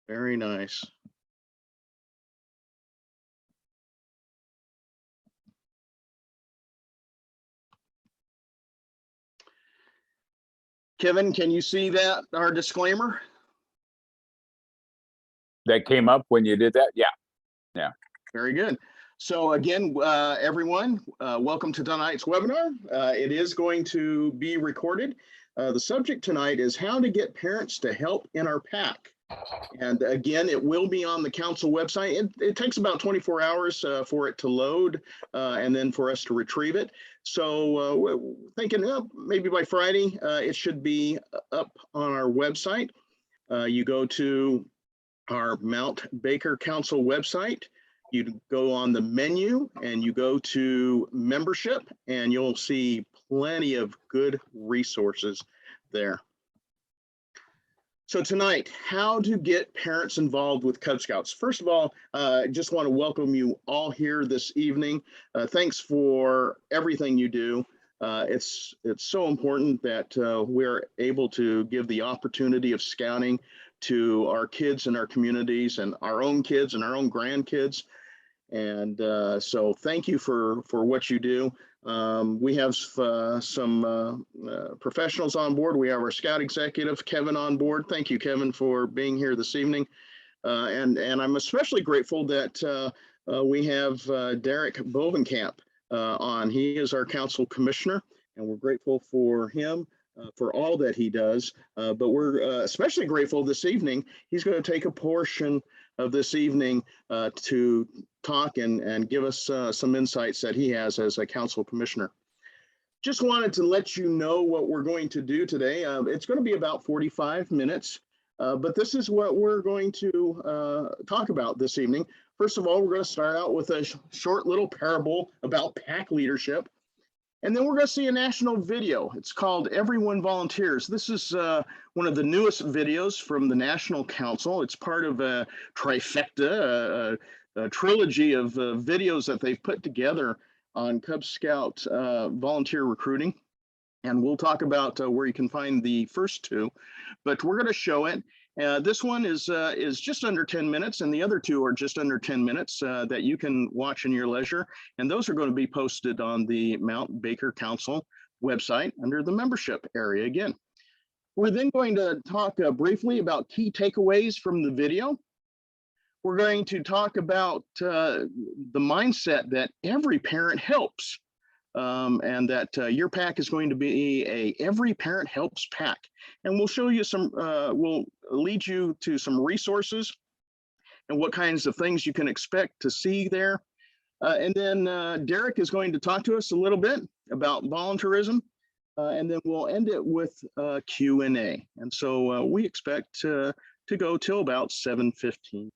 Very nice. Kevin, can you see that, our disclaimer? That came up when you did that? Yeah. Very good. So again, everyone, welcome to tonight's webinar. It is going to be recorded. The subject tonight is how to get parents to help in our PAC. And again, it will be on the council website. It takes about 24 hours for it to load and then for us to retrieve it. So we're thinking maybe by Friday, it should be up on our website. You go to our Mount Baker Council website. You go on the menu and you go to membership, and you'll see plenty of good resources there. So tonight, how to get parents involved with Cub Scouts. First of all, I just want to welcome you all here this evening. Thanks for everything you do. It's so important that we're able to give the opportunity of scouting to our kids in our communities and our own kids and our own grandkids. And so thank you for what you do. We have some professionals on board. We have our Scout executive, Kevin, on board. Thank you, Kevin, for being here this evening. And I'm especially grateful that we have Derrick Bovenkamp on. He is our council commissioner, and we're grateful for him for all that he does. But we're especially grateful this evening. He's going to take a portion of this evening to talk and give us some insights that he has as a council commissioner. Just wanted to let you know what we're going to do today. It's going to be about 45 minutes, but this is what we're going to talk about this evening. First of all, we're going to start out with a short little parable about PAC leadership. And then we're going to see a national video. It's called Everyone Volunteers. This is one of the newest videos from the National Council. It's part of a trifecta, a trilogy of videos that they've put together on Cub Scout volunteer recruiting. And we'll talk about where you can find the first two, but we're going to show it. This one is just under 10 minutes, and the other two are just under 10 minutes that you can watch in your leisure. And those are going to be posted on the Mount Baker Council website under the membership area again. We're then going to talk briefly about key takeaways from the video. We're going to talk about the mindset that every parent helps. And that your PAC is going to be a Every Parent Helps PAC. And we'll show you some, we'll lead you to some resources and what kinds of things you can expect to see there. And then Derrick is going to talk to us a little bit about volunteerism. And then we'll end it with Q&A. And so we expect to go till about 7:15.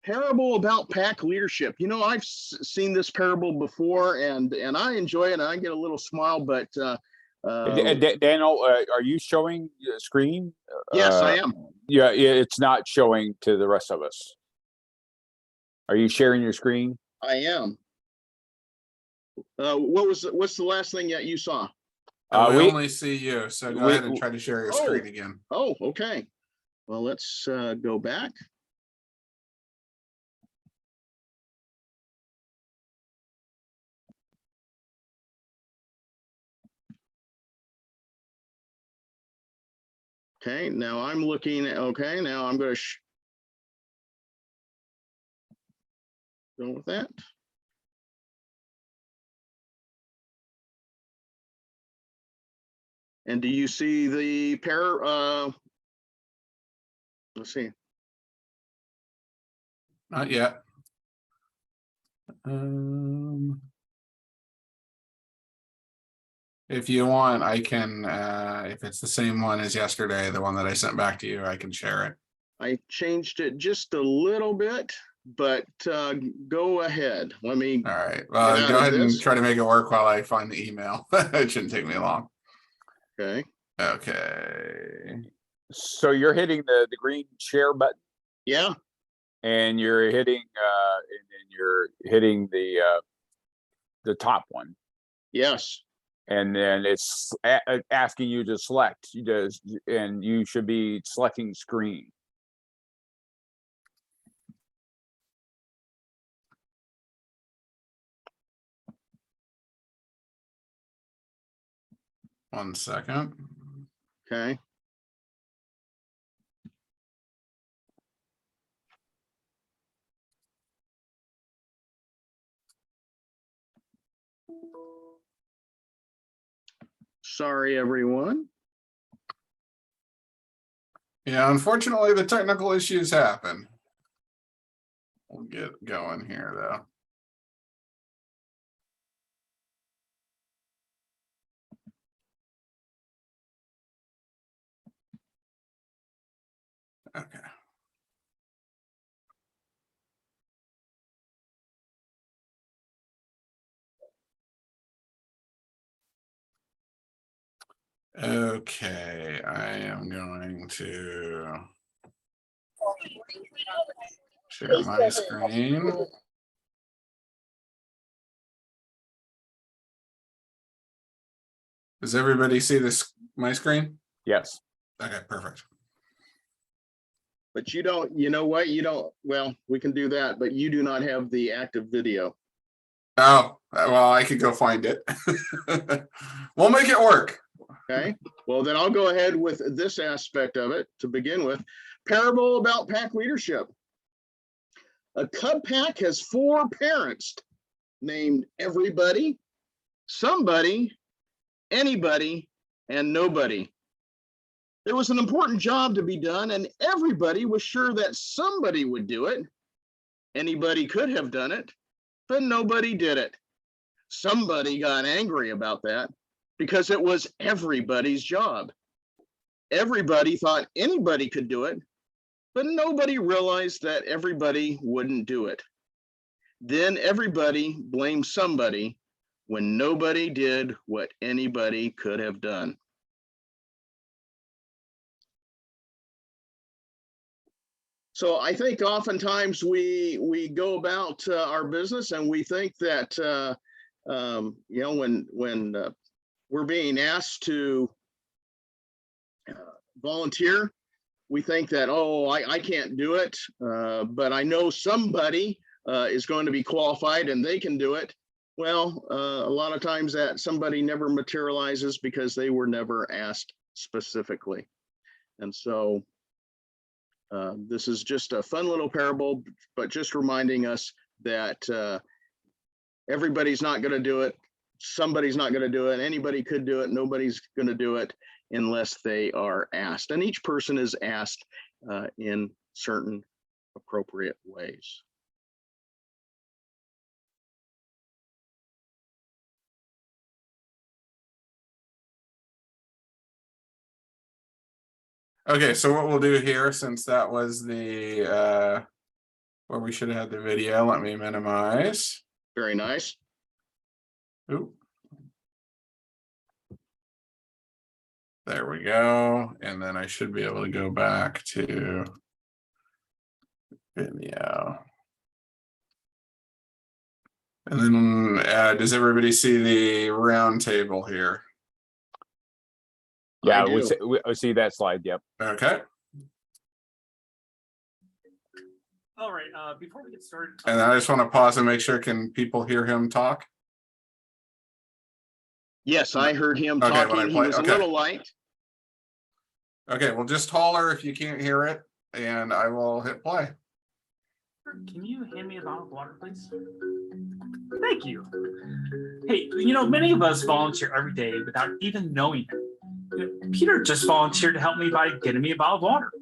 Parable about PAC leadership. You know, I've seen this parable before, and I enjoy it. And I get a little smile, but Daniel, are you showing the screen? Yes, I am. Yeah, it's not showing to the rest of us. Are you sharing your screen? I am. What's the last thing that you saw? We only see you, so go ahead and try to share your screen again. Oh, okay. Well, let's go back. Okay, now I'm looking at, okay, now I'm going to go with that. And do you see the pair? Let's see. Not yet. If you want, I can, if it's the same one as yesterday, the one that I sent back to you, I can share it. I changed it just a little bit, but go ahead. Let me. All right. Well, go ahead and try to make it work while I find the email. It shouldn't take me long. Okay. Okay. So you're hitting the green share button? Yeah. And you're hitting the top one. Yes. And then it's asking you to select, and you should be selecting screen. One second. Okay. Sorry, everyone. Yeah, unfortunately, the technical issues happen. We'll get going here, though. Okay. Okay, I am going to share my screen. Does everybody see this, my screen? Yes. Okay, perfect. But you don't, you know what? You don't, well, we can do that, but you do not have the active video. Oh, well, I could go find it. We'll make it work. Okay. Well, then I'll go ahead with this aspect of it to begin with. Parable about pack leadership. A cub pack has 4 parents named everybody, somebody, anybody, and nobody. There was an important job to be done, and everybody was sure that somebody would do it. Anybody could have done it, but nobody did it. Somebody got angry about that because it was everybody's job. Everybody thought anybody could do it, but nobody realized that everybody wouldn't do it. Then everybody blamed somebody when nobody did what anybody could have done. So I think oftentimes we go about our business and we think that you know, when we're being asked to volunteer, we think that, oh, I can't do it, but I know somebody is going to be qualified and they can do it. Well, a lot of times that somebody never materializes because they were never asked specifically. And so this is just a fun little parable, but just reminding us that everybody's not going to do it. Somebody's not going to do it. Anybody could do it. Nobody's going to do it unless they are asked. And each person is asked in certain appropriate ways. Okay, so what we'll do here, since that was the where we should have had the video, let me minimize. Very nice. Oop. There we go. And then I should be able to go back to video. And then does everybody see the round table here? Yeah, we see that slide. Yep. Okay. All right, before we get started. And I just want to pause and make sure, can people hear him talk? Yes, I heard him Okay, talking. He was a little light. Okay, well, just holler if you can't hear it, and I will hit play. Can you hand me a bottle of water, please? Thank you. Hey, you know, many of us volunteer every day without even knowing it. Peter just volunteered to help me by getting me a bottle of water.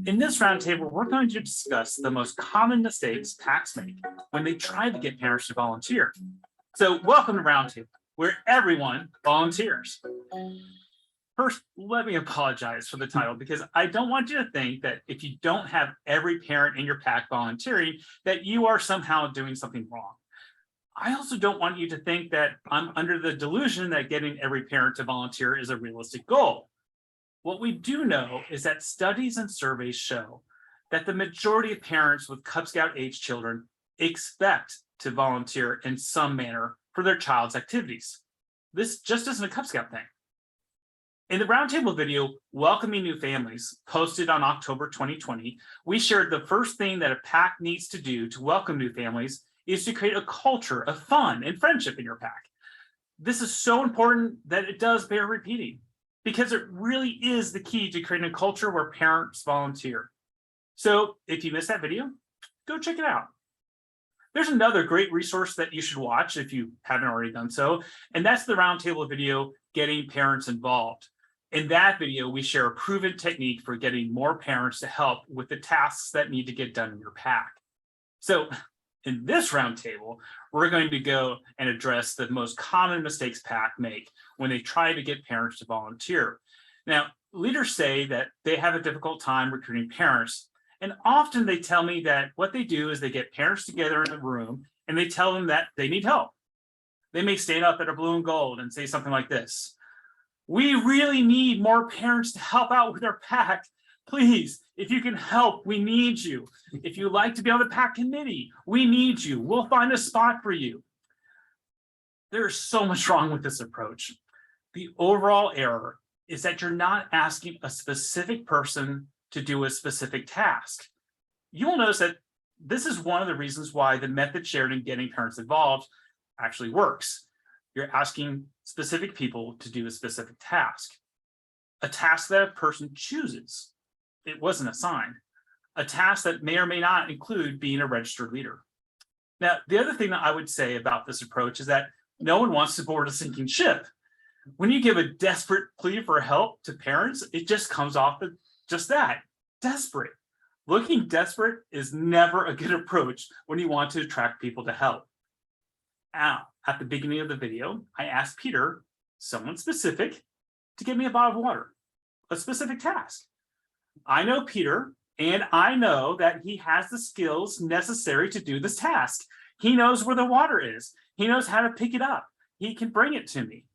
In this roundtable, we're going to discuss the most common mistakes PACs make when they try to get parents to volunteer. So welcome to Roundtable, where everyone volunteers. First, let me apologize for the title, because I don't want you to think that if you don't have every parent in your PAC volunteering, that you are somehow doing something wrong. I also don't want you to think that I'm under the delusion that getting every parent to volunteer is a realistic goal. What we do know is that studies and surveys show that the majority of parents with Cub Scout age children expect to volunteer in some manner for their child's activities. this just isn't a Cub Scout thing. In the roundtable video, Welcoming New Families, posted on October 2020, we shared the first thing that a pack needs to do to welcome new families is to create a culture of fun and friendship in your pack. This is so important that it does bear repeating, because it really is the key to creating a culture where parents volunteer. So if you missed that video, go check it out. There's another great resource that you should watch if you haven't already done so, and that's the roundtable video, Getting Parents Involved. In that video, we share a proven technique for getting more parents to help with the tasks that need to get done in your pack. So in this roundtable, we're going to go and address the most common mistakes pack make when they try to get parents to volunteer. Now, leaders say that they have a difficult time recruiting parents, and often they tell me that what they do is they get parents together in a room and they tell them that they need help. They may stand up at a blue and gold and say something like this: "We really need more parents to help out with our pack. Please, if you can help, we need you. If you'd like to be on the pack committee, we need you. We'll find a spot for you." There's so much wrong with this approach. The overall error is that you're not asking a specific person to do a specific task. You will notice that this is one of the reasons why the method shared in Getting Parents Involved actually works. You're asking specific people to do a specific task, a task that a person chooses. It wasn't assigned, a task that may or may not include being a registered leader. Now, the other thing that I would say about this approach is that no one wants to board a sinking ship. When you give a desperate plea for help to parents, it just comes off as just that, desperate. Looking desperate is never a good approach when you want to attract people to help. Now, at the beginning of the video, I asked Peter, someone specific, to give me a bottle of water, a specific task. I know Peter, and I know that he has the skills necessary to do this task. He knows where the water is. He knows how to pick it up. He can bring it to me.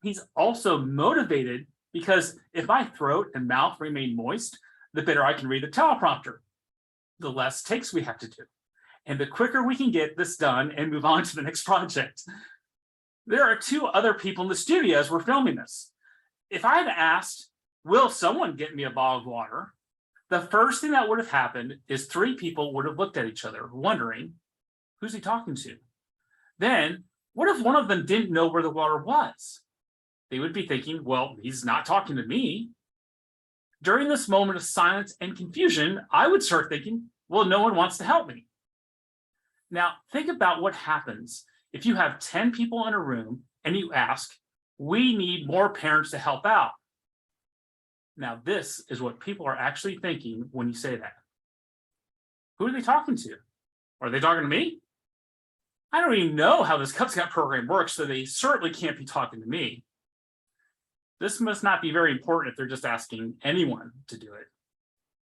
He's also motivated because if my throat and mouth remain moist, the better I can read the teleprompter, the less takes we have to do, and the quicker we can get this done and move on to the next project. There are two other people in the studio as we're filming this. If I had asked, "Will someone get me a bottle of water?" the first thing that would have happened is three people would have looked at each other, wondering, who's he talking to? Then, what if one of them didn't know where the water was? They would be thinking, well, he's not talking to me. During this moment of silence and confusion, I would start thinking, well, no one wants to help me. Now, think about what happens if you have 10 people in a room and you ask, "We need more parents to help out." Now, this is what people are actually thinking when you say that. Who are they talking to? Are they talking to me? I don't even know how this Cub Scout program works, so they certainly can't be talking to me. This must not be very important if they're just asking anyone to do it.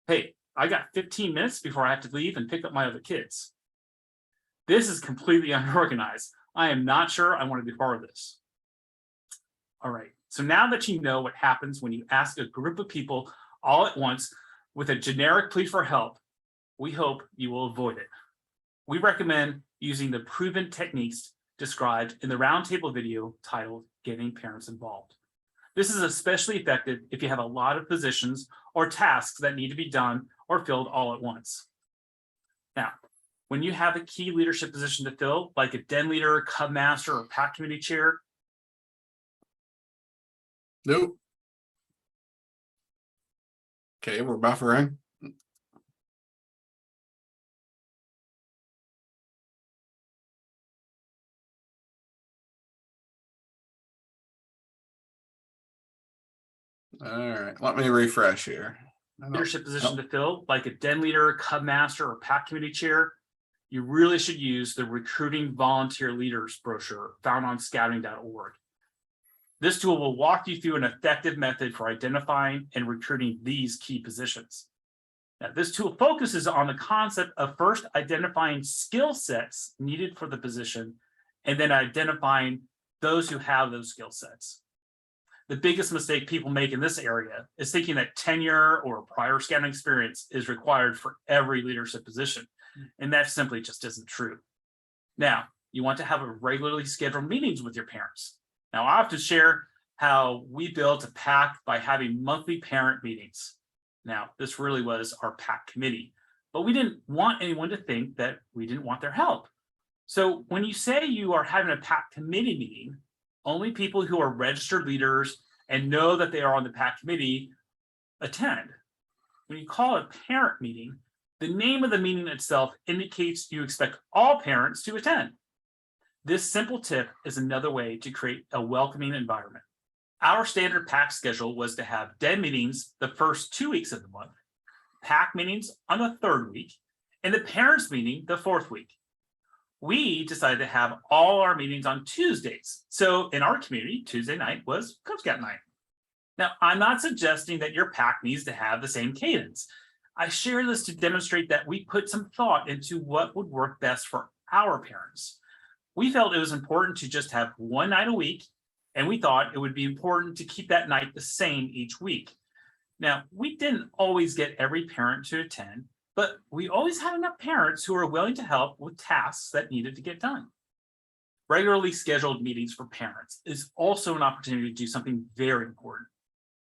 Hey, I got 15 minutes before I have to leave and pick up my other kids. This is completely unorganized. I am not sure I want to be part of this. All right, so now that you know what happens when you ask a group of people all at once with a generic plea for help, we hope you will avoid it. We recommend using the proven techniques described in the roundtable video titled Getting Parents Involved. This is especially effective if you have a lot of positions or tasks that need to be done or filled all at once. Now, when you have a key leadership position to fill, like a den leader, cub master, or pack committee chair. Nope. Okay, we're buffering. All right, let me refresh here. Leadership position to fill, like a den leader, cub master, or pack committee chair, you really should use the Recruiting Volunteer Leaders brochure found on scouting.org. This tool will walk you through an effective method for identifying and recruiting these key positions. Now, this tool focuses on the concept of first identifying skill sets needed for the position, and then identifying those who have those skill sets. The biggest mistake people make in this area is thinking that tenure or prior scouting experience is required for every leadership position, and that simply just isn't true. Now, you want to have regularly scheduled meetings with your parents. Now, I have to share how we built a PAC by having monthly parent meetings. Now, this really was our PAC committee, but we didn't want anyone to think that we didn't want their help. So when you say you are having a PAC committee meeting, only people who are registered leaders and know that they are on the PAC committee attend. When you call it a parent meeting, the name of the meeting itself indicates you expect all parents to attend. This simple tip is another way to create a welcoming environment. Our standard PAC schedule was to have DEN meetings the first 2 weeks of the month, PAC meetings on the 3rd week, and the parents meeting the 4th week. We decided to have all our meetings on Tuesdays. So in our community, Tuesday night was Cub Scout night. Now, I'm not suggesting that your PAC needs to have the same cadence. I share this to demonstrate that we put some thought into what would work best for our parents. We felt it was important to just have one night a week, and we thought it would be important to keep that night the same each week. Now, we didn't always get every parent to attend, but we always had enough parents who were willing to help with tasks that needed to get done. Regularly scheduled meetings for parents is also an opportunity to do something very important,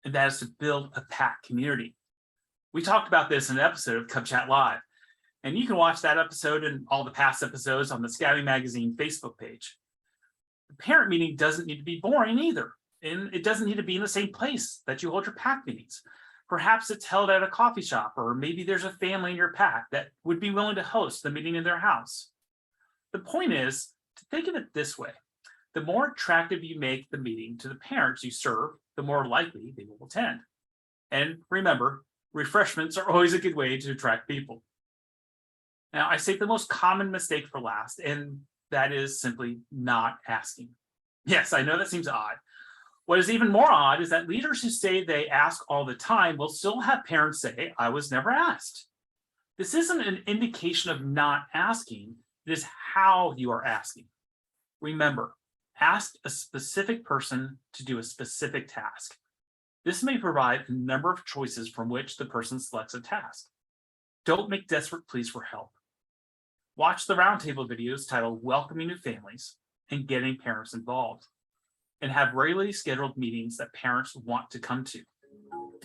and that is to build a PAC community. We talked about this in an episode of Cub Chat Live, and you can watch that episode and all the past episodes on the Scouting Magazine Facebook page. The parent meeting doesn't need to be boring either, and it doesn't need to be in the same place that you hold your PAC meetings. Perhaps it's held at a coffee shop, or maybe there's a family in your PAC that would be willing to host the meeting in their house. The point is to think of it this way. The more attractive you make the meeting to the parents you serve, the more likely they will attend. And remember, refreshments are always a good way to attract people. Now, I saved the most common mistake for last, and that is simply not asking. Yes, I know that seems odd. What is even more odd is that leaders who say they ask all the time will still have parents say, I was never asked. This isn't an indication of not asking, it is how you are asking. Remember, ask a specific person to do a specific task. This may provide a number of choices from which the person selects a task. Don't make desperate pleas for help. Watch the roundtable videos titled Welcoming New Families and Getting Parents Involved, and have regularly scheduled meetings that parents want to come to.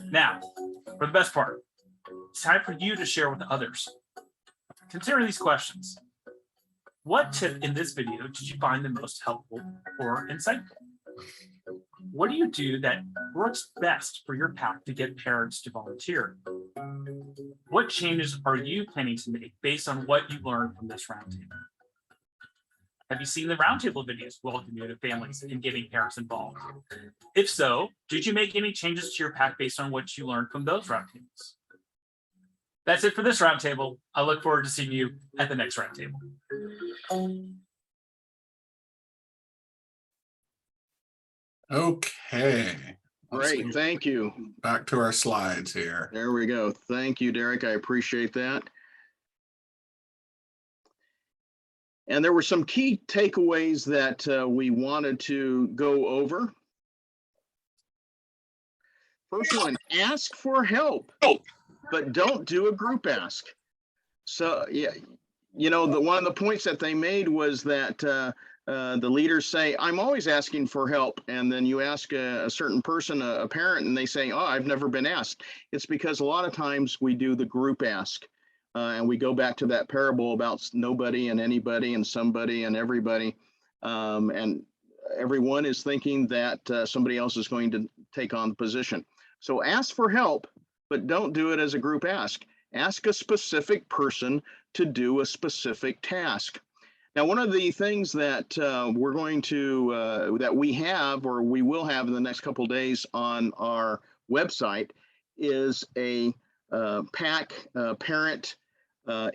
Now, for the best part, it's time for you to share with others. Consider these questions. What tip in this video did you find the most helpful or insightful? What do you do that works best for your PAC to get parents to volunteer? What changes are you planning to make based on what you learned from this roundtable? Have you seen the roundtable videos welcoming new families and getting parents involved? If so, did you make any changes to your PAC based on what you learned from those roundtables? That's it for this roundtable. I look forward to seeing you at the next roundtable. Okay. Let's Great, go thank you. back to our slides here. There we go. Thank you, Derrick. I appreciate that. And there were some key takeaways that we wanted to go over. First one, ask for help, but don't do a group ask. So, yeah, you know, one of the points that they made was that the leaders say, I'm always asking for help. And then you ask a certain person, a parent, and they say, oh, I've never been asked. It's because a lot of times we do the group ask. And we go back to that parable about nobody and anybody and somebody and everybody. And everyone is thinking that somebody else is going to take on the position. So ask for help, but don't do it as a group ask. Ask a specific person to do a specific task. Now, one of the things that we're going to, that we have, or we will have in the next couple of days on our website is a PAC parent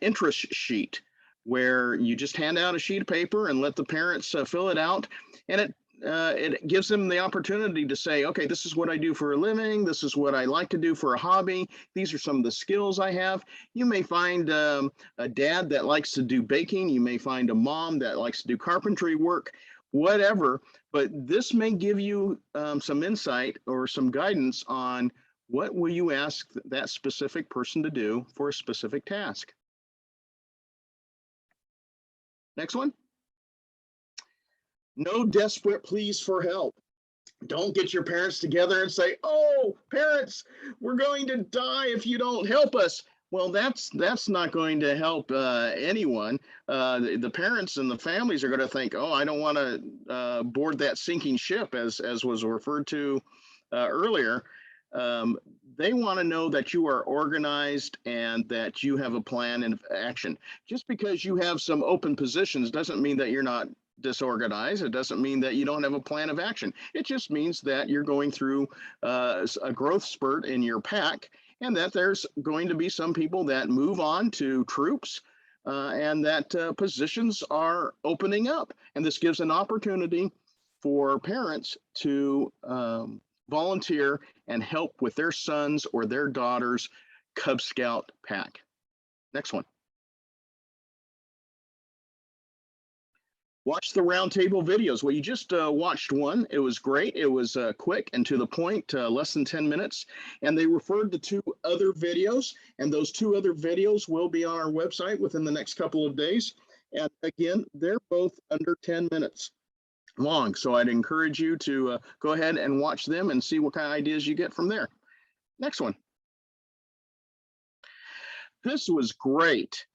interest sheet, where you just hand out a sheet of paper and let the parents fill it out, and it gives them the opportunity to say, okay, this is what I do for a living, this is what I like to do for a hobby, these are some of the skills I have. You may find a dad that likes to do baking, you may find a mom that likes to do carpentry work, whatever, but this may give you some insight or some guidance on what will you ask that specific person to do for a specific task. Next one. No desperate pleas for help. Don't get your parents together and say, "Oh, parents, we're going to die if you don't help us." Well, that's not going to help anyone. The parents and the families are going to think, "Oh, I don't want to board that sinking ship," as was referred to earlier. They want to know that you are organized and that you have a plan and action. Just because you have some open positions doesn't mean that you're not disorganized. It doesn't mean that you don't have a plan of action. It just means that you're going through a growth spurt in your pack, and that there's going to be some people that move on to troops, and that positions are opening up. And this gives an opportunity for parents to volunteer and help with their sons or their daughters' Cub Scout pack. Next one. Watch the roundtable videos. Well, you just watched one. It was great. It was quick and to the point, less than 10 minutes. And they referred to 2 other videos. And those 2 other videos will be on our website within the next couple of days. And again, they're both under 10 minutes long. So I'd encourage you to go ahead and watch them and see what kind of ideas you get from there. Next one. This was great.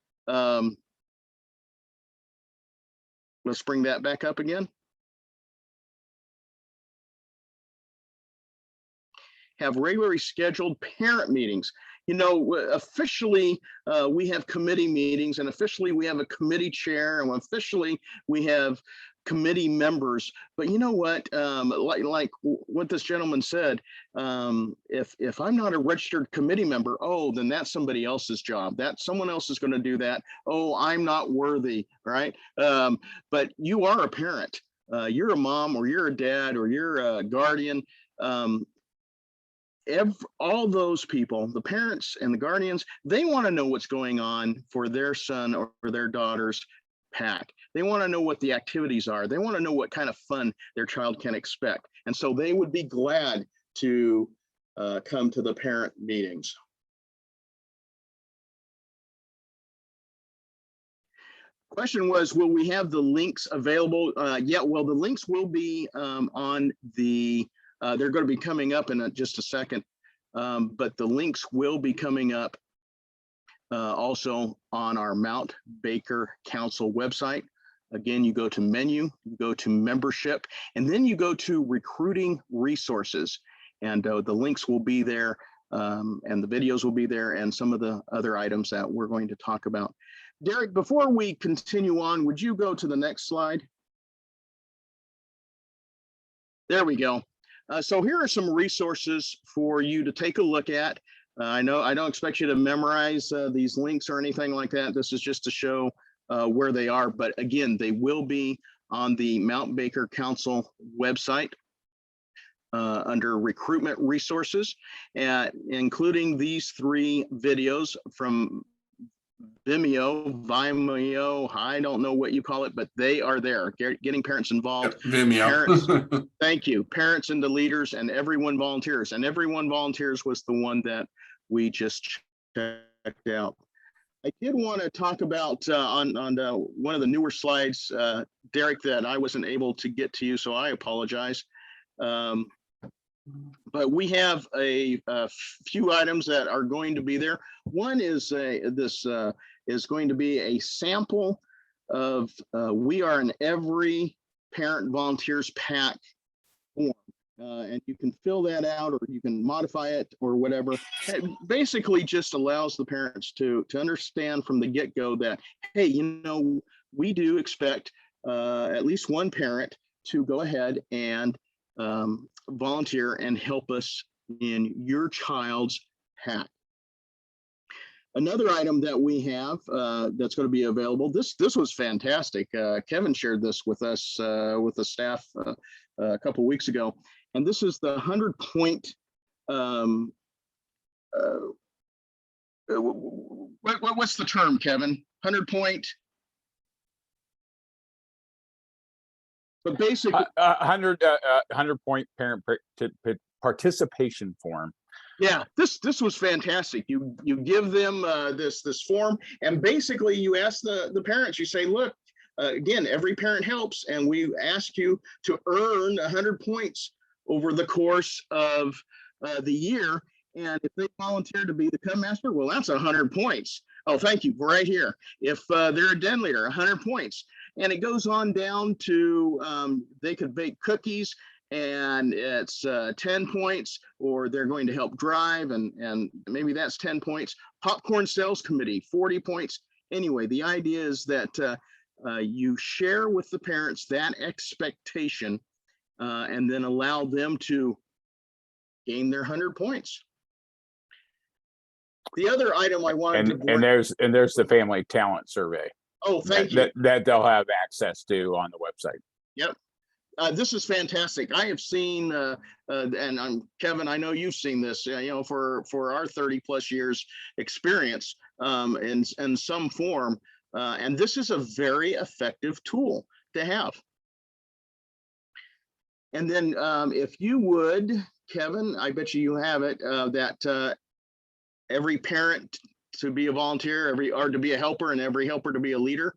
Let's bring that back up again. Have regularly scheduled parent meetings. You know, officially we have committee meetings, and officially we have a committee chair, and officially we have committee members. But you know what? Like what this gentleman said, if I'm not a registered committee member, oh, then that's somebody else's job. That someone else is going to do that. Oh, I'm not worthy, right? But you are a parent. You're a mom, or you're a dad, or you're a guardian. All those people, the parents and the guardians, they want to know what's going on for their son or their daughter's pack. They want to know what the activities are. They want to know what kind of fun their child can expect. And so they would be glad to come to the parent meetings. Question was, will we have the links available? Yeah, well, the links will be on the, they're going to be coming up in just a second, but the links will be coming up also on our Mount Baker Council website. Again, you go to menu, you go to membership, and then you go to recruiting resources. And the links will be there, and the videos will be there, and some of the other items that we're going to talk about. Derrick, before we continue on, would you go to the next slide? There we go. So here are some resources for you to take a look at. I know I don't expect you to memorize these links or anything like that. This is just to show where they are. But again, they will be on the Mount Baker Council website under recruitment resources, including these 3 videos from Vimeo, I don't know what you call it, but they are there, getting parents involved. Vimeo. Parents, thank you. Parents and the leaders, and everyone volunteers. And everyone volunteers was the one that we just checked out. I did want to talk about on one of the newer slides, Derrick, that I wasn't able to get to you, so I apologize. But we have a few items that are going to be there. One is this is going to be a sample of We Are in Every Parent Volunteers Pack form. And you can fill that out, or you can modify it, or whatever. It basically just allows the parents to understand from the get-go that, hey, you know, we do expect at least one parent to go ahead and volunteer and help us in your child's pack. Another item that we have that's going to be available, this was fantastic. Kevin shared this with us, with the staff a couple of weeks ago. And this is the 100-point, what's the term, Kevin? 100-point? But basically, 100-point parent participation form. Yeah, this was fantastic. You give them this form, and basically you ask the parents. You say, look, again, every parent helps, and we ask you to earn 100 points over the course of the year. And if they volunteer to be the Cub Master, well, that's 100 points. Oh, thank you, right here. If they're a den leader, 100 points. And it goes on down to they could bake cookies, and it's 10 points, or they're going to help drive, and maybe that's 10 points. Popcorn sales committee, 40 points. Anyway, the idea is that you share with the parents that expectation, and then allow them to gain their 100 points. The other item I wanted to bring, and there's the family talent survey. Oh, thank you. That they'll have access to on the website. Yep. This is fantastic. I have seen, and I'm Kevin, I know you've seen this, you know, for our 30+ years experience in some form. And this is a very effective tool to have. And then if you would, Kevin, I bet you have it, that every parent to be a volunteer, or to be a helper, and every helper to be a leader.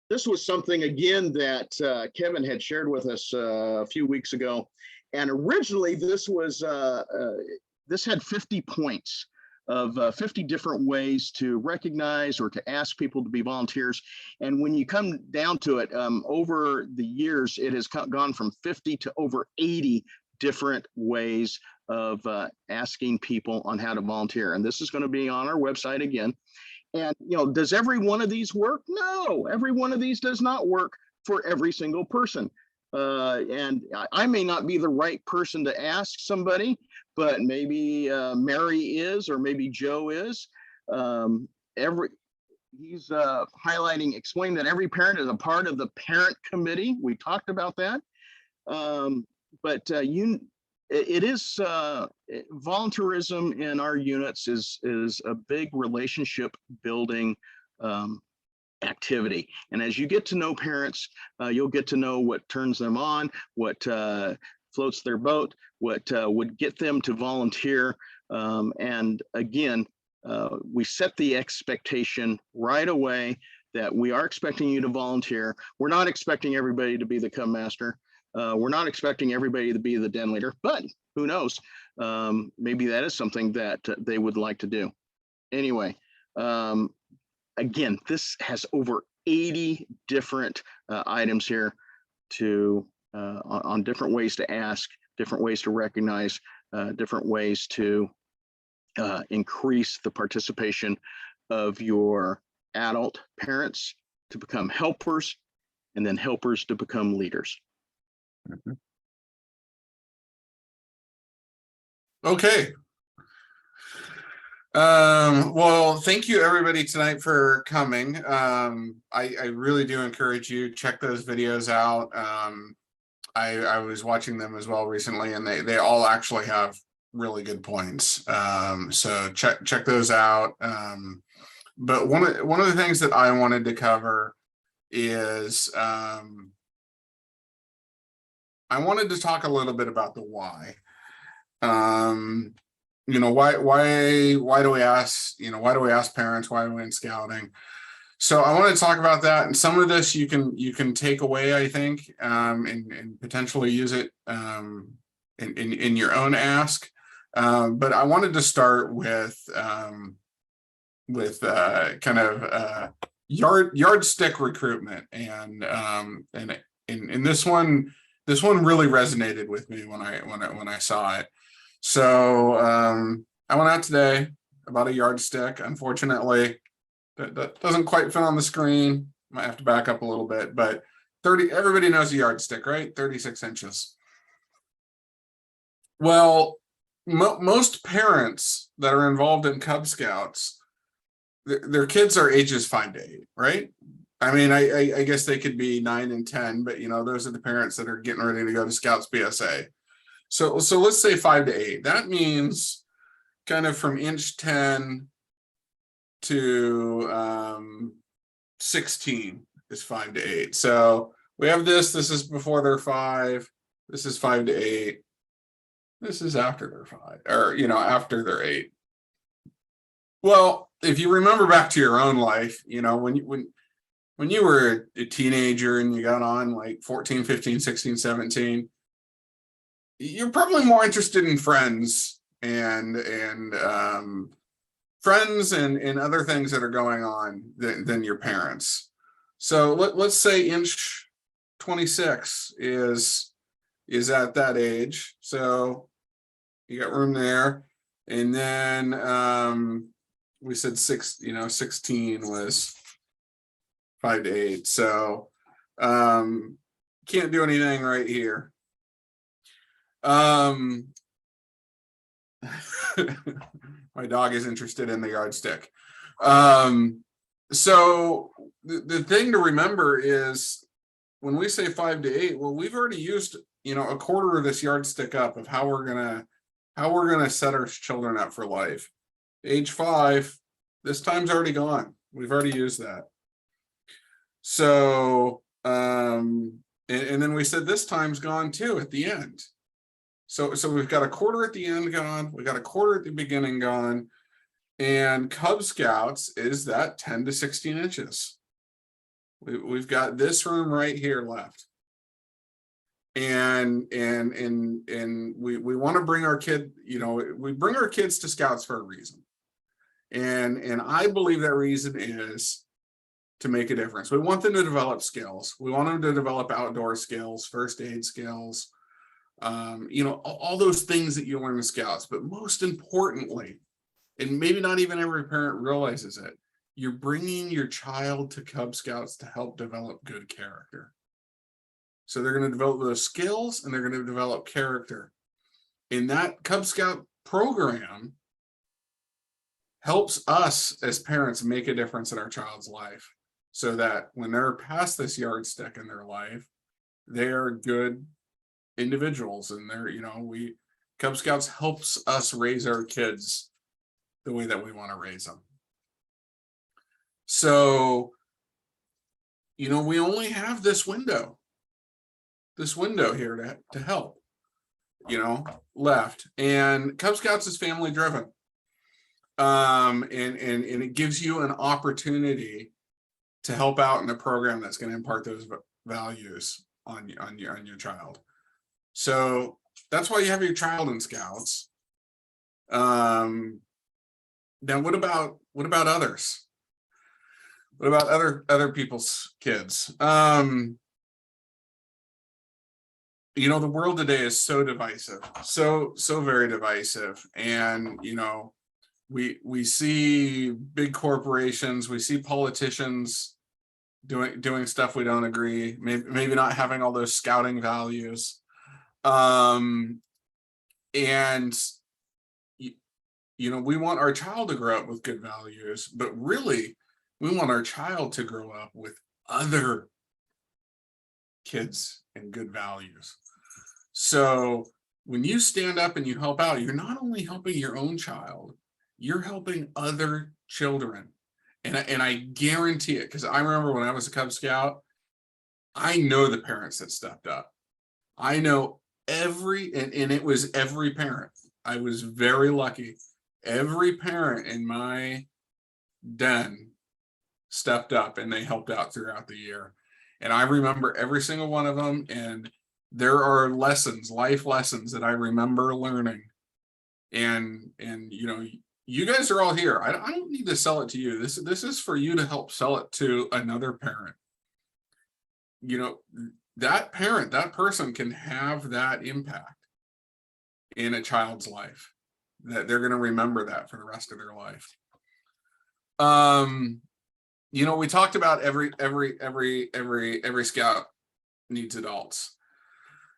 This was something, again, that Kevin had shared with us a few weeks ago. And originally this was, this had 50 points of 50 different ways to recognize or to ask people to be volunteers. And when you come down to it, over the years, it has gone from 50 to over 80 different ways of asking people on how to volunteer. And this is going to be on our website again. And, you know, does every one of these work? No, every one of these does not work for every single person. And I may not be the right person to ask somebody, but maybe Mary is, or maybe Joe is. He's highlighting, explaining that every parent is a part of the parent committee. We talked about that. But it is volunteerism in our units is a big relationship building activity. And as you get to know parents, you'll get to know what turns them on, what floats their boat, what would get them to volunteer. And again, we set the expectation right away that we are expecting you to volunteer. We're not expecting everybody to be the Cub Master. We're not expecting everybody to be the den leader, but who knows? Maybe that is something that they would like to do. Anyway, again, this has over 80 different items here to on different ways to ask, different ways to recognize, different ways to increase the participation of your adult parents to become helpers, and then helpers to become leaders. Mm-hmm. Okay. Well, thank you everybody tonight for coming. I really do encourage you, check those videos out. I was watching them as well recently, and they all actually have really good points. So check those out. But one of the things that I wanted to cover is I wanted to talk a little bit about the why. You know, why do we ask, you know, why do we ask parents, why are we in scouting? So I want to talk about that, and some of this you can take away, I think, and potentially use it in your own ask. But I wanted to start with kind of yardstick recruitment, and this one really resonated with me when I saw it. So I went out today about a yardstick. Unfortunately, that doesn't quite fit on the screen. Might have to back up a little bit, but 30. Everybody knows a yardstick, right? 36 inches. Well, most parents that are involved in Cub Scouts, their kids are ages 5 to 8, right? I mean, I guess they could be 9 and 10, but you know, those are the parents that are getting ready to go to Scouts BSA. So let's say 5 to 8. That means kind of from inch 10 to 16 is 5 to 8. So we have this is before they're 5. This is 5 to 8. This is after they're 5, or you know, after they're 8. Well, if you remember back to your own life, you know, when when you were a teenager and you got on like 14, 15, 16, 17, you're probably more interested in friends and friends and other things that are going on than your parents. So let's say inch 26 is at that age. So you got room there. And then we said 16 was 5 to 8. So can't do anything right here. My dog is interested in the yardstick. So the thing to remember is when we say 5 to 8, well, we've already used, a quarter of this yardstick up of how we're gonna set our children up for life. Age 5, this time's already gone. We've already used that. So and then we said this time's gone too at the end. So we've got a quarter at the end gone, we got a quarter at the beginning gone, and Cub Scouts is that 10 to 16 inches. We've got this room right here left. And we want to bring our kid, we bring our kids to Scouts for a reason. And I believe that reason is to make a difference. We want them to develop skills. We want them to develop outdoor skills, first aid skills, all those things that you learn in Scouts. But most importantly, and maybe not even every parent realizes it, you're bringing your child to Cub Scouts to help develop good character. So they're going to develop those skills and they're going to develop character. And that Cub Scout program helps us as parents make a difference in our child's life, so that when they're past this yardstick in their life, they're good individuals. And Cub Scouts helps us raise our kids the way that we want to raise them. So, we only have this window here to help, left. And Cub Scouts is family driven. And it gives you an opportunity to help out in a program that's going to impart those values on your child. So that's why you have your child in Scouts. Now, what about others? What about other people's kids? The world today is so divisive, so very divisive. And we see big corporations, we see politicians doing stuff we don't agree, maybe not having all those scouting values. And we want our child to grow up with good values, but really we want our child to grow up with other kids and good values. So when you stand up and you help out, you're not only helping your own child, you're helping other children. And I guarantee it, because I remember when I was a Cub Scout, I know the parents that stepped up. I know and it was every parent. I was very lucky. Every parent in my den stepped up and they helped out throughout the year. And I remember every single one of them. And there are life lessons that I remember learning. And you guys are all here. I don't need to sell it to you. This is for you to help sell it to another parent. That parent, that person can have that impact in a child's life, that they're going to remember that for the rest of their life. We talked about every scout needs adults.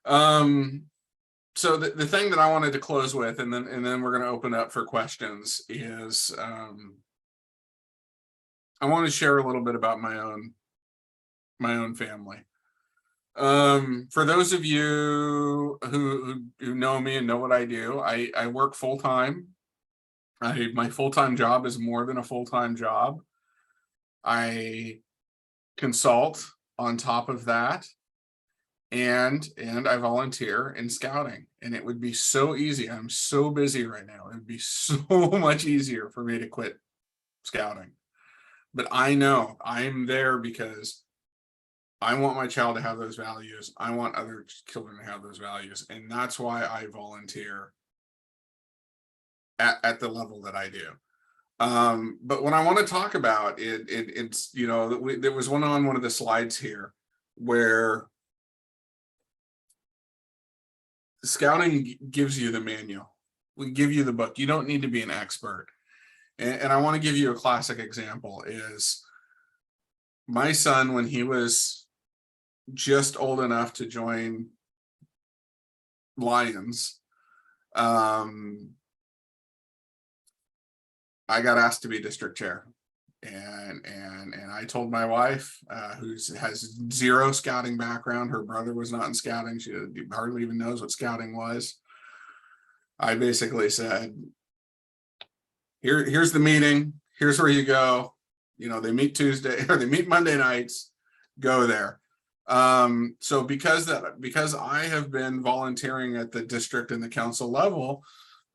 So the thing that I wanted to close with, and then we're going to open up for questions, is I want to share a little bit about my own family. For those of you who know me and know what I do, I work full-time. My full-time job is more than a full-time job. I consult on top of that, and I volunteer in scouting. And it would be so easy. I'm so busy right now. It would be so much easier for me to quit scouting. but I know I'm there because I want my child to have those values. I want other children to have those values. And that's why I volunteer at the level that I do. But what I want to talk about, it's, you know, there was one on one of the slides here where scouting gives you the manual. We give you the book. You don't need to be an expert. And I want to give you a classic example is my son, when he was just old enough to join Lions, I got asked to be district chair, and I told my wife, who has zero scouting background, her brother was not in scouting, she hardly even knows what scouting was. I basically said, here's the meeting, here's where you go. You know, they meet Tuesday or they meet Monday nights, go there. So because I have been volunteering at the district and the council level,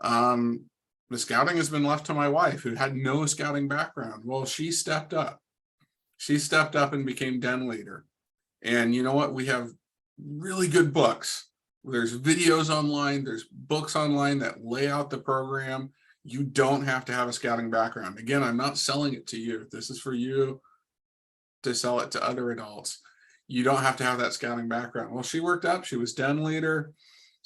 the scouting has been left to my wife, who had no scouting background. Well, she stepped up. She stepped up and became den leader. And you know what? We have really good books. There's videos online, there's books online that lay out the program. You don't have to have a scouting background. Again, I'm not selling it to you. This is for you to sell it to other adults. You don't have to have that scouting background. Well, she worked up, she was den leader,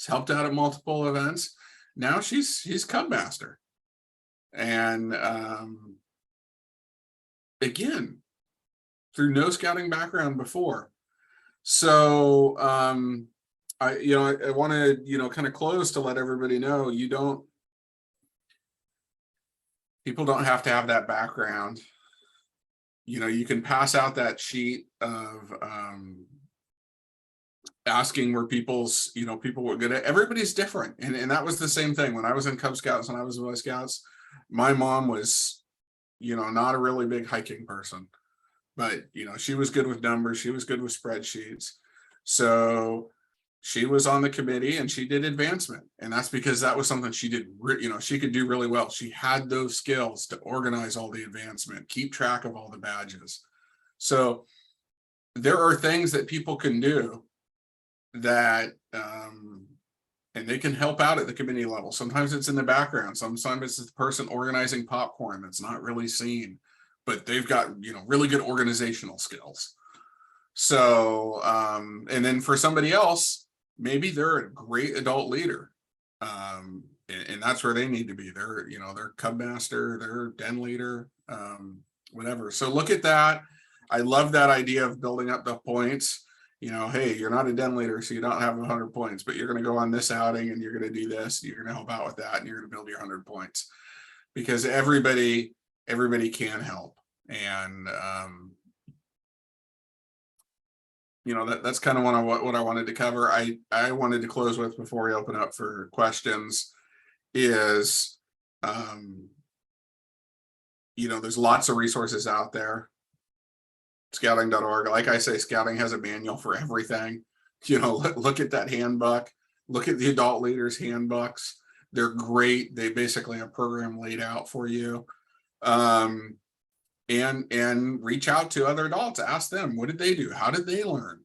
helped out at multiple events. Now she's cub master. And again, through no scouting background before. So I want to, kind of close to let everybody know, people don't have to have that background. You can pass out that sheet of asking where people were good at. Everybody's different. And that was the same thing when I was in Cub Scouts, when I was in Boy Scouts. My mom was, not a really big hiking person, but, she was good with numbers. She was good with spreadsheets. So she was on the committee and she did advancement. And that's because that was something she did, she could do really well. She had those skills to organize all the advancement, keep track of all the badges. So there are things that people can do that, and they can help out at the committee level. Sometimes it's in the background. Sometimes it's the person organizing popcorn that's not really seen, but they've got, really good organizational skills. So, and then for somebody else, maybe they're a great adult leader. And that's where they need to be. They're cub master, they're den leader, whatever. So look at that. I love that idea of building up the points. Hey, you're not a den leader, so you don't have 100 points, but you're going to go on this outing and you're going to do this, you're going to help out with that, and you're going to build your 100 points, because everybody can help. And that's kind of what I wanted to cover. I wanted to close with, before we open up for questions, is there's lots of resources out there. Scouting.org, like I say, scouting has a manual for everything. Look at that handbook, look at the adult leaders handbooks. They're great. They basically have a program laid out for you. And reach out to other adults, ask them, what did they do, how did they learn?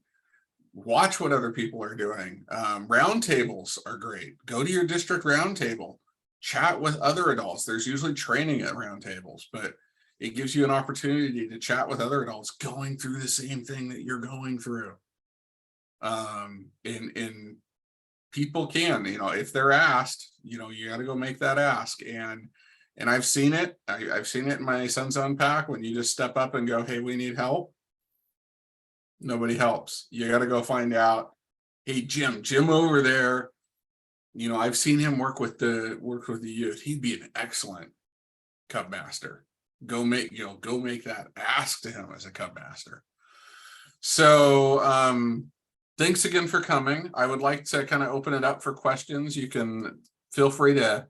Watch what other people are doing. Roundtables are great. Go to your district roundtable, chat with other adults. There's usually training at roundtables, but it gives you an opportunity to chat with other adults going through the same thing that you're going through. And people can, if they're asked, you got to go make that ask. And I've seen it. I've seen it in my Sun's Unpack, when you just step up and go, hey, we need help. Nobody helps. You got to go find out, hey, Jim over there, I've seen him work with the youth. He'd be an excellent cub master. Go make that ask to him as a cub master. So thanks again for coming. I would like to kind of open it up for questions. You can feel free to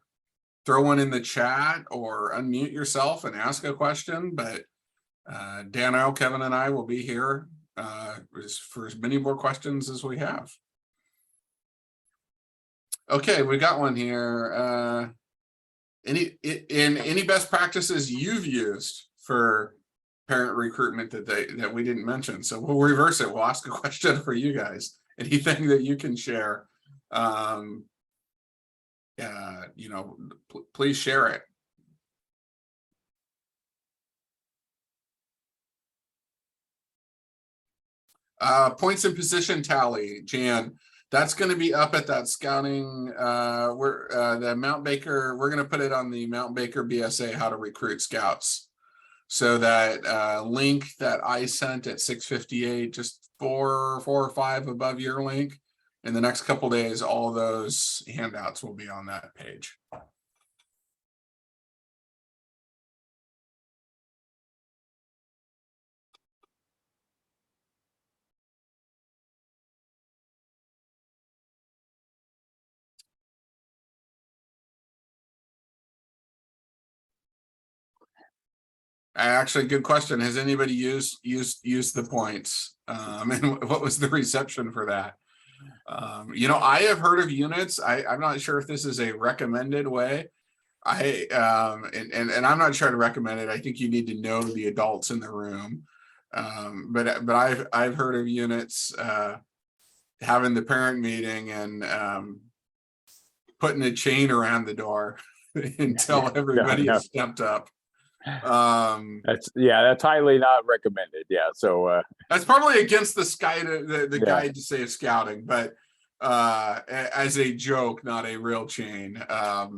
throw one in the chat or unmute yourself and ask a question, but Dano, Kevin, and I will be here for as many more questions as we have. Okay, we got one here. Any best practices you've used for parent recruitment that we didn't mention. So we'll reverse it. We'll ask a question for you guys. Anything that you can share, please share it. Points and position tally, Jan. That's going to be up at that scouting. The Mount Baker. We're going to put it on the Mount Baker BSA How to Recruit Scouts. So that link that I sent at 6:58, just four or five above your link. In the next couple days, all those handouts will be on that page. Actually, good question. Has anybody used the points? And what was the reception for that? I have heard of units. I'm not sure if this is a recommended way. And I'm not trying to recommend it. I think you need to know the adults in the room. But I've heard of units having the parent meeting and putting a chain around the door until everybody is stepped up. That's highly not recommended. So that's probably against the guide to safe scouting, but as a joke, not a real chain. I've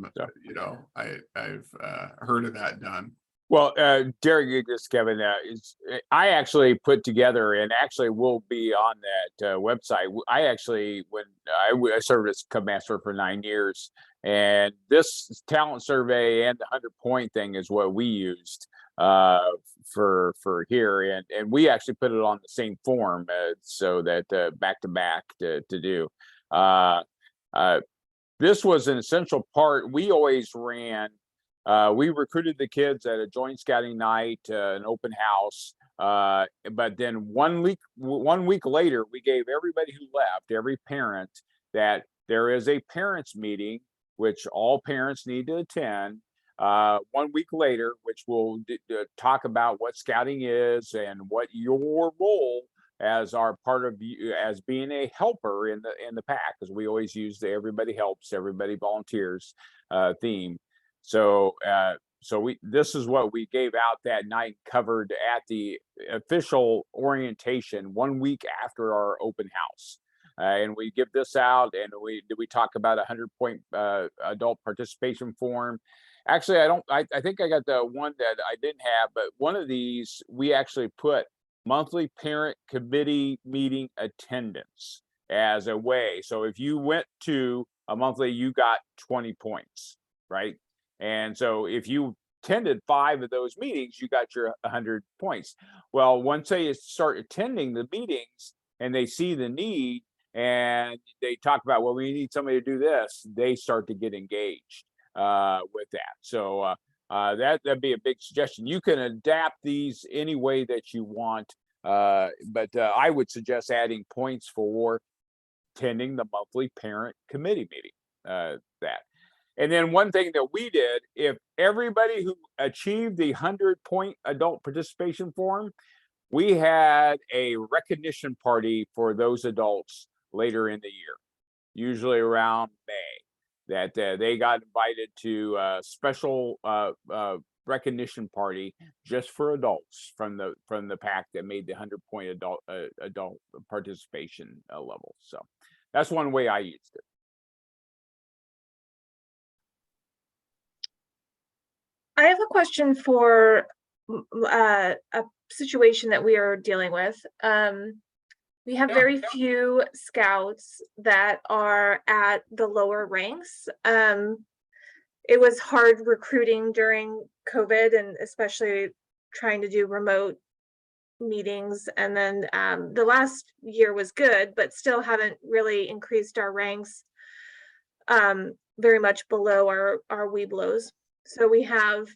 heard of that done. Well, Derrick, Kevin, I actually put together, and actually will be on that website. When I served as Cub Master for 9 years, and this talent survey and the 100-point thing is what we used for here, and we actually put it on the same form so that back to back to do. This was an essential part. We always ran. We recruited the kids at a joint scouting night, an open house. But then 1 week later, we gave everybody who left, every parent, that there is a parents meeting, which all parents need to attend. 1 week later, which will talk about what scouting is and what your role as our part of you as being a helper in the pack, because we always use the everybody helps, everybody volunteers theme. So this is what we gave out that night, covered at the official orientation 1 week after our open house. And we give this out, and we talk about 100-point adult participation form. Actually, I think I got the one that I didn't have, but one of these we actually put monthly parent committee meeting attendance as a way. So if you went to a monthly, you got 20 points, right? And so if you attended 5 of those meetings, you got your 100 points. Well, once they start attending the meetings and they see the need and they talk about, well, we need somebody to do this, they start to get engaged with that. So that'd be a big suggestion. You can adapt these any way that you want, but I would suggest adding points for attending the monthly parent committee meeting. That. And then one thing that we did, if everybody who achieved the 100-point adult participation form, we had a recognition party for those adults later in the year, usually around May, that they got invited to a special recognition party just for adults from the pack that made the 100-point adult participation level. So that's one way I used it. I have a question for a situation that we are dealing with. We have very few scouts that are at the lower ranks. It was hard recruiting during COVID, and especially trying to do remote meetings. And then the last year was good, but still haven't really increased our ranks very much below our Weeblos. So we have,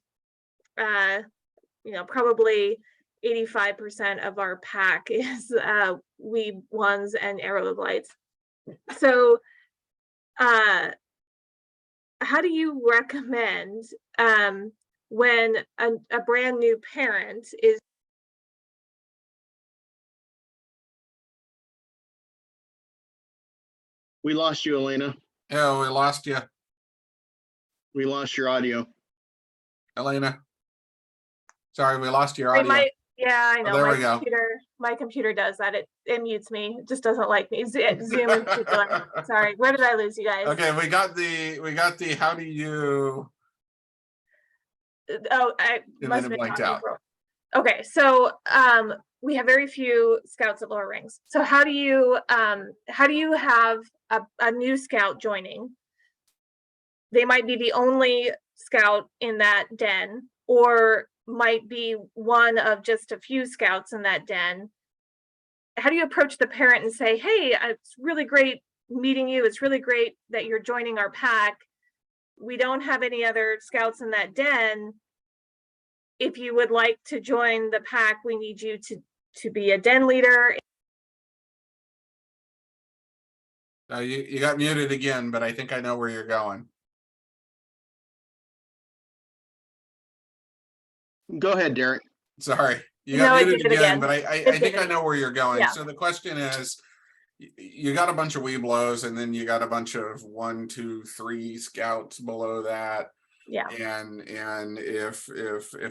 probably 85% of our pack is Weeb ones and Aerolites. So how do you recommend when a brand new parent is We lost you, Elena. Oh, we lost you, We lost your audio. Elena. Sorry, we lost your Sorry, audio. yeah, I know. there we go. My computer does that. It mutes me. It just doesn't like me. Zoom in particular. Sorry, where did I lose you guys? Okay, we got the how do you, Oh, I and must then have it been blanked talking out. for. Okay, so we have very few scouts at Lower Rings. So how do you have a new scout joining? They might be the only scout in that den, or might be one of just a few scouts in that den. How do you approach the parent and say, hey, it's really great meeting you. It's really great that you're joining our pack. We don't have any other scouts in that den. If you would like to join the pack, we need you to be a den leader. You got muted again, but I think I know where you're going. Go ahead, Derrick. Sorry, you No, got I muted did it again, again. but I think I know where you're going. Yeah. So the question is, you got a bunch of Weeblos, and then you got a bunch of 1, 2, 3 scouts below that. Yeah. And if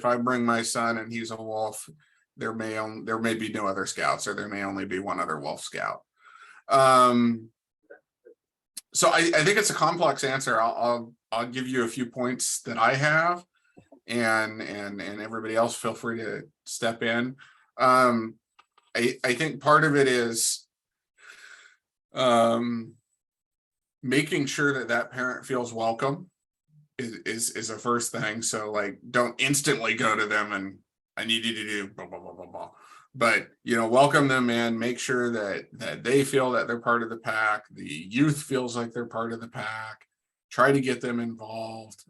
I bring my son and he's a wolf, there may be no other scouts, or there may only be one other wolf scout. So I think it's a complex answer. I'll give you a few points that I have, and everybody else feel free to step in. I think part of it is making sure that parent feels welcome is a first thing. So like, don't instantly go to them and I need you to do blah blah blah blah blah. But welcome them in, make sure that they feel that they're part of the pack, the youth feels like they're part of the pack, try to get them involved,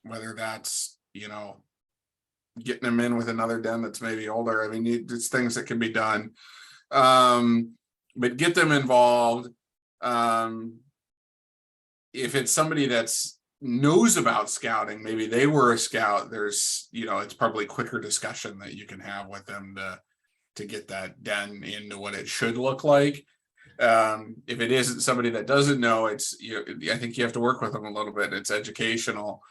whether that's getting them in with another den that's maybe older. I mean, it's things that can be done, but get them involved. If it's somebody that's knows about scouting, maybe they were a scout, there's it's probably quicker discussion that you can have with them to get that den into what it should look like. If it isn't somebody that doesn't know, I think you have to work with them a little bit. It's educational.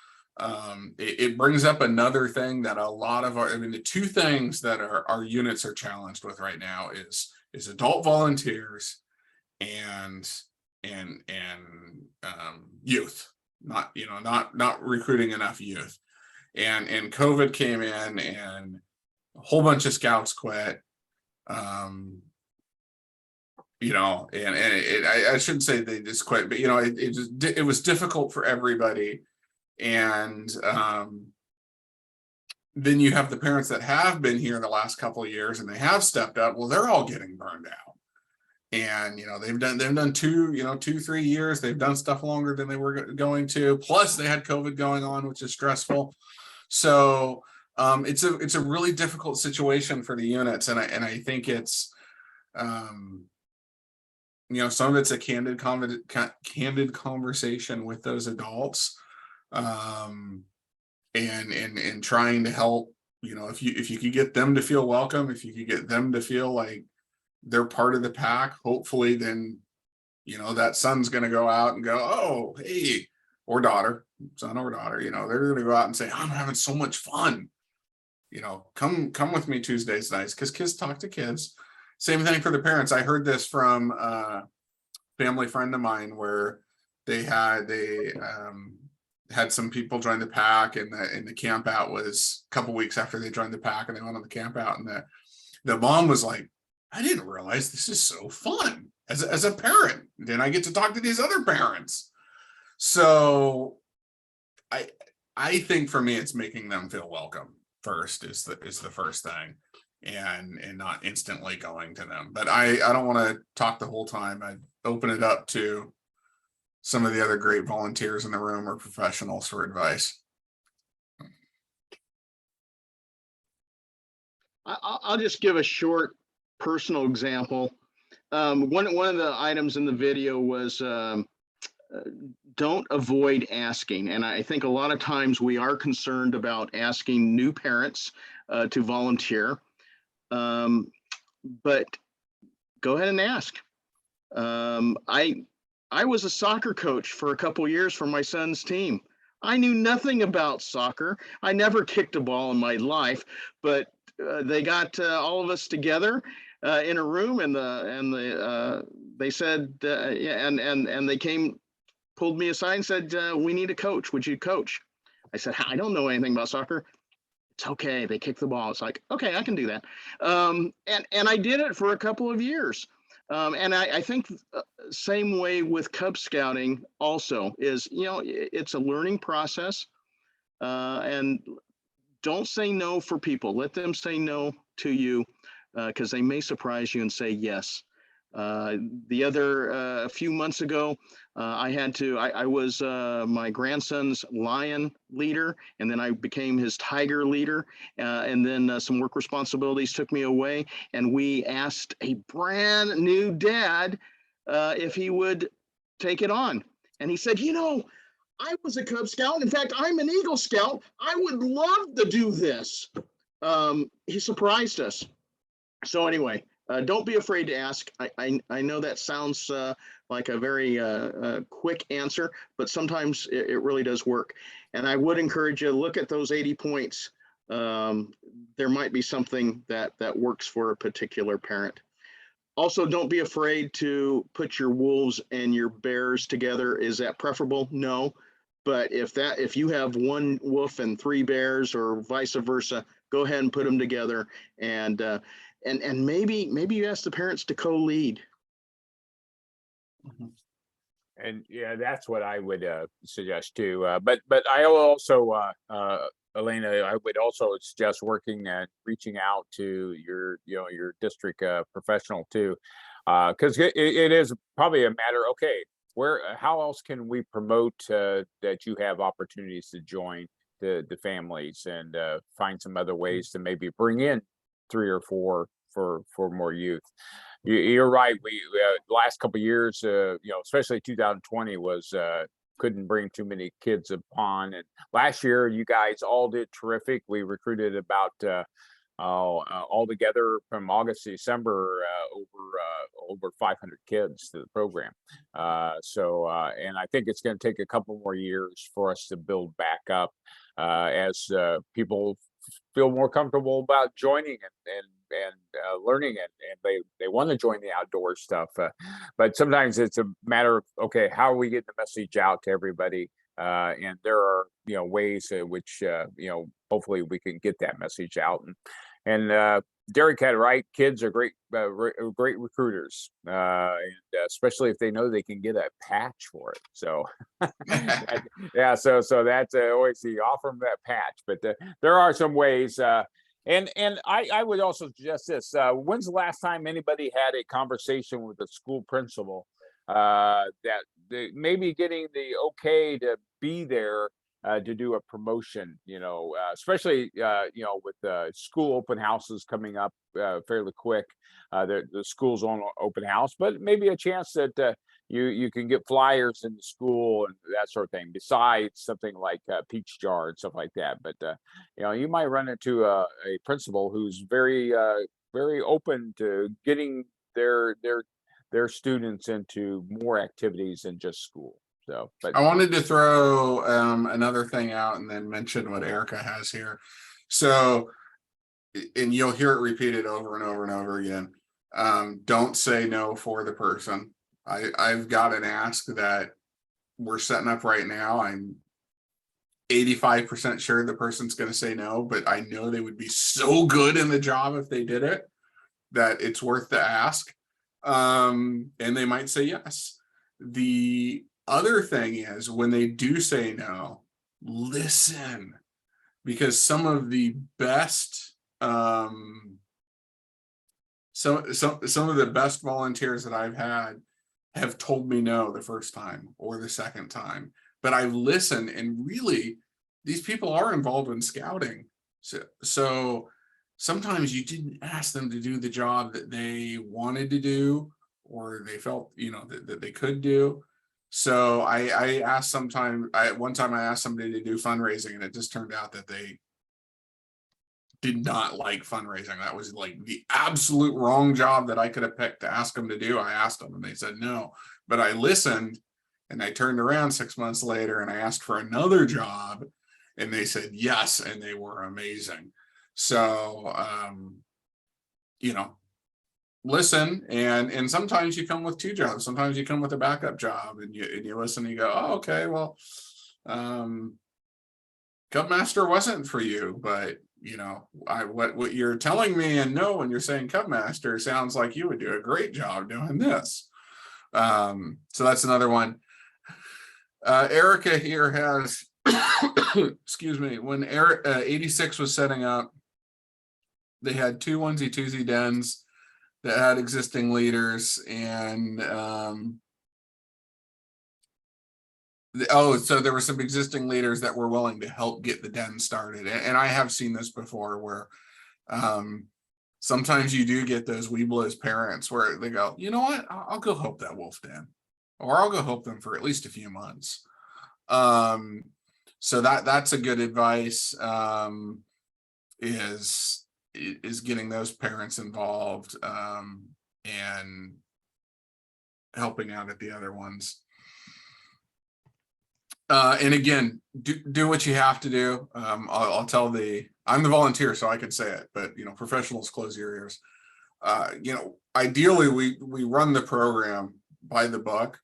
It brings up another thing that a lot of the two things that our units are challenged with right now is adult volunteers and youth. Not recruiting enough youth, and COVID came in and a whole bunch of scouts quit. And I shouldn't say they just quit, but it was difficult for everybody. And then you have the parents that have been here the last couple of years and they have stepped up. Well, they're all getting burned out. And they've done 2-3 years. They've done stuff longer than they were going to. Plus, they had COVID going on, which is stressful. So it's a really difficult situation for the units, and I think it's some of it's a candid conversation with those adults, and trying to help. If you could get them to feel welcome, if you could get them to feel like they're part of the pack, hopefully then that son's going to go out and go, oh hey, or daughter, son or daughter, they're going to go out and say, I'm having so much fun, come with me Tuesdays nights, because kids talk to kids. Same thing for the parents. I heard this from a family friend of mine where they had some people join the pack, and the camp out was a couple weeks after they joined the pack, and they went on the camp out, and the mom was like, I didn't realize this is so fun as a parent. Then I get to talk to these other parents. So I think for me, it's making them feel welcome first is the first thing, and not instantly going to them. But I don't want to talk the whole time. I open it up to some of the other great volunteers in the room or professionals for advice. I'll just give a short personal example. One of the items in the video was don't avoid asking. And I think a lot of times we are concerned about asking new parents to volunteer, but go ahead and ask. I was a soccer coach for a couple years for my son's team. I knew nothing about soccer. I never kicked a ball in my life, but they got all of us together in a room, and they said, yeah, and they came, pulled me aside and said, "We need a coach. Would you coach?" I said, "I don't know anything about soccer." It's okay. They kick the ball. It's like, okay, I can do that. And I did it for a couple of years. And I think same way with Cub Scouting also is, it's a learning process. And don't say no for people. Let them say no to you, because they may surprise you and say yes. The other a few months ago, I was my grandson's lion leader, and then I became his tiger leader, and then some work responsibilities took me away, and we asked a brand new dad if he would take it on, and he said, I was a Cub Scout. In fact, I'm an Eagle Scout. I would love to do this. He surprised us. So anyway, don't be afraid to ask. I know that sounds like a very quick answer, but sometimes it really does work. And I would encourage you to look at those 80 points. There might be something that works for a particular parent. Also, don't be afraid to put your wolves and your bears together. Is that preferable? No. But if you have one wolf and 3 bears, or vice versa, go ahead and put them together, and maybe you ask the parents to co-lead. And yeah, that's what I would suggest too. But I also, Elena, I would also suggest working and reaching out to your district professional too, because it is probably a matter. Okay, how else can we promote that you have opportunities to join the families, and find some other ways to maybe bring in 3 or 4 for more youth. You're right. We last couple of years, especially 2020 was couldn't bring too many kids upon. And last year, you guys all did terrific. We recruited about all together from August to December over 500 kids to the program. And I think it's going to take a couple more years for us to build back up as people feel more comfortable about joining and learning, and they want to join the outdoor stuff. But sometimes it's a matter of, okay, how are we getting the message out to everybody? And there are ways in which hopefully we can get that message out. And Derrick had it right. Kids are great recruiters, and especially if they know they can get a patch for it. So yeah, so that's always the offer them that patch. But there are some ways. And I would also suggest this. When's the last time anybody had a conversation with a school principal that maybe getting the okay to be there to do a promotion, especially, with school open houses coming up fairly quick. The school's on open house, but maybe a chance that you can get flyers in the school and that sort of thing, besides something like peach jar and stuff like that. But you might run into a principal who's very very open to getting their students into more activities than just school. So, but I wanted to throw another thing out and then mention what Erica has here. So, and you'll hear it repeated over and over and over again. Don't say no for the person. I've got an ask that we're setting up right now. I'm 85% sure the person's going to say no, but I know they would be so good in the job if they did it that it's worth the ask. And they might say yes. The other thing is, when they do say no, listen, because some of the best some of the best volunteers that I've had have told me no the first time or the second time, but I've listened, and really these people are involved in scouting. So sometimes you didn't ask them to do the job that they wanted to do, or they felt that they could do. So I asked one time I asked somebody to do fundraising, and it just turned out that they did not like fundraising. That was like the absolute wrong job that I could have picked to ask them to do. I asked them and they said no, but I listened, and I turned around 6 months later and I asked for another job, and they said yes, and they were amazing. So, you know, listen, and sometimes you come with two jobs. Sometimes you come with a backup job, and you listen, and you go, oh, okay, well, Cub Master wasn't for you, but you know, what you're telling me and no, when you're saying Cub Master, sounds like you would do a great job doing this. So that's another one. Erica here has, excuse me, when Eric 86 was setting up, they had two onesie-twosie dens that had existing leaders, and so there were some existing leaders that were willing to help get the den started. And I have seen this before where sometimes you do get those Weeblos parents where they go, you know what, I'll go help that wolf den, or I'll go help them for at least a few months. So that's a good advice, is getting those parents involved, and helping out at the other ones. And again, do what you have to do. I'm the volunteer, so I can say it, but you know, professionals, close your ears. You know, ideally we run the program by the book,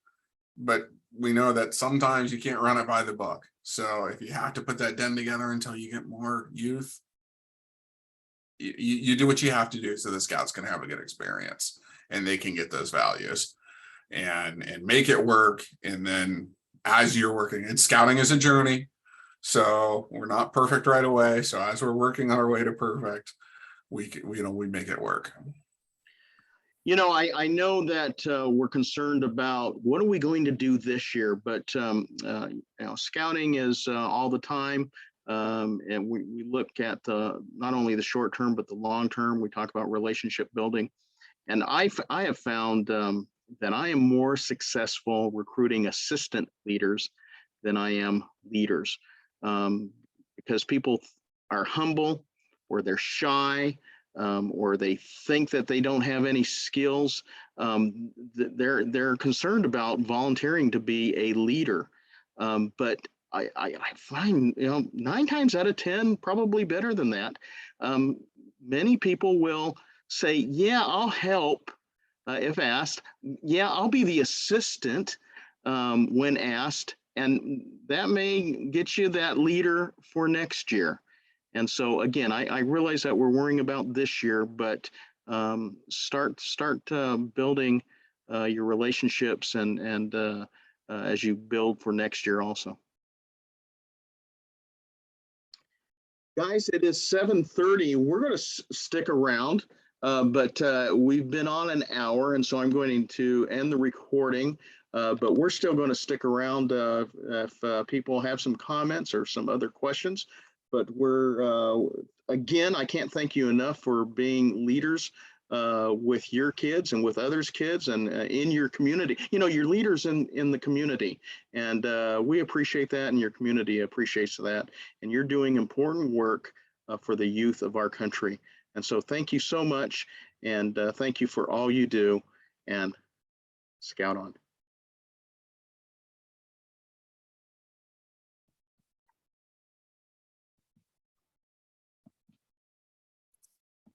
but we know that sometimes you can't run it by the book. So if you have to put that den together until you get more youth, you do what you have to do so the scouts can have a good experience and they can get those values and make it work. And then as you're working, and scouting is a journey, so we're not perfect right away. So as we're working our way to perfect, we make it work. You know, I know that we're concerned about what are we going to do this year, but you know, scouting is all the time, and we look at not only the short term but the long term. We talk about relationship building, and I have found that I am more successful recruiting assistant leaders than I am leaders, because people are humble, or they're shy, or they think that they don't have any skills. They're concerned about volunteering to be a leader, but I find, you know, 9 times out of 10, probably better than that. Many people will say, yeah, I'll help if asked. Yeah, I'll be the assistant when asked, and that may get you that leader for next year. And so again, I realize that we're worrying about this year, but start building your relationships and as you build for next year also. Guys, it is 7:30. We're going to stick around, but we've been on an hour, and so I'm going to end the recording. But we're still going to stick around if people have some comments or some other questions. But we're, again, I can't thank you enough for being leaders with your kids and with others' kids and in your community. You know, you're leaders in the community, and we appreciate that, and your community appreciates that. And you're doing important work for the youth of our country. And so thank you so much, and thank you for all you do, and Scout on.